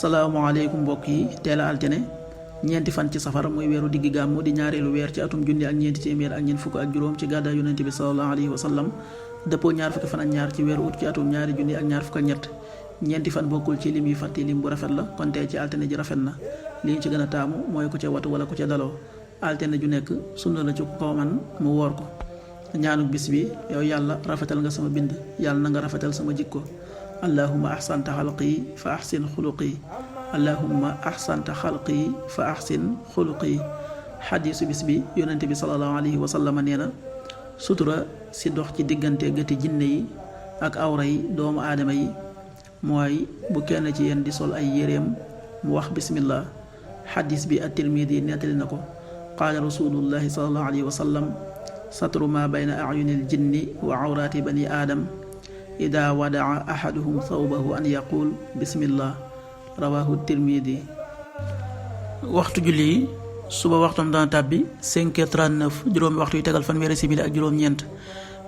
salaamaaleykum mbokk yi teel a altine ñeenti fan ci safar muy weeru diggi gàmmu di ñaareelu weer ci atum junni ak ñeenti téeméer ak ñeent fukk ak juróom ci gàddaay yonente bi sallallahu alayhi wa sallam dëppoo ñaar fukki fan ak ñaar ci weeru ut ci atum ñaari junni ak ñaar fukk ak ñett ñeenti fan bokkul ci lim yi fàtti lim bu rafet la kon tey ci altine ji rafet na li ñu ci gën a taamu mooy ku ca watu wala ku ca daloo altine ju nekk sunna la ci ko man mu woor ko ñaanu bis bi yow yàlla rafetal nga sama bind yàlla na nga rafetal sama jikko allahumma ahsanta xalqi fa ahsin xuluqi allahumma ahsanta xalqi fa ahsin xuluqi xadiisu bis bi yonente bi sallallahu alayhi wa sallam nee na sutura si dox ci diggante gëti jinne yi ak awra yi doomu aadama yi mooy bu kenn ci yéen di sol ay yéreem mu wax bismillah xadiis bi at-Tirmidi nettali na ko qaala rasulullahi sallallahu alayhi wa sallam satru ma bayna ayunil jinni wa awraati bani aadam ida wadaa ahaduhum thawbahu an yaqul bismillah rawahu tirmidi. waxtu julli yi suba waxtam dana tàbbi 5h39 juróomi waxtu yu tegal fanweeri simili ak juróom-ñeent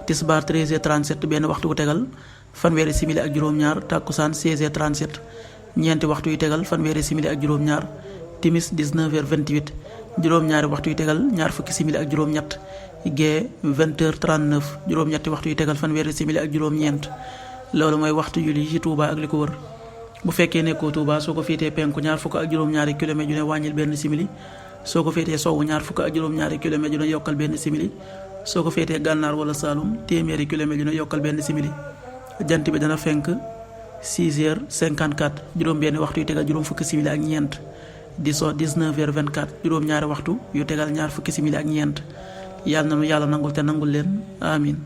tisbaar 13h37 benn waxtu bu tegal fanweeri simili ak juróom-ñaar tàkkusaan 16h37 ñeenti waxtu yu tegal fanweeri simili ak juróom-ñaar timis 19h28 juróom-ñaari waxtu yu tegal ñaar fukki simili ak juróom-ñett gee 20h39 juróom-ñetti waxtu yu tegal fanweeri simili ak juróom-ñeent loolu mooy waxtu julli ci Touba ak li ko wër. bu fekkee nekkoo Touba soo ko féetee penku ñaar fukk ak juróom-ñaari kilomètre ju ne wàññil benn simili soo ko féetee sowwu ñaar fukk ak juróom-ñaari kilomètre ju ne yokkal benn simili soo ko féetee gànnaar wala Saalum téeméeri kilomètre ju ne yokkal benn simili jant bi dana fenk 6h54 juróom benn waxtu yu tegal juróom fukki simili ak ñeent di so 19h24 juróom-ñaari waxtu yu tegal ñaar fukki simili ak ñeent yàlla na nu yàlla nangul te nangul leen amin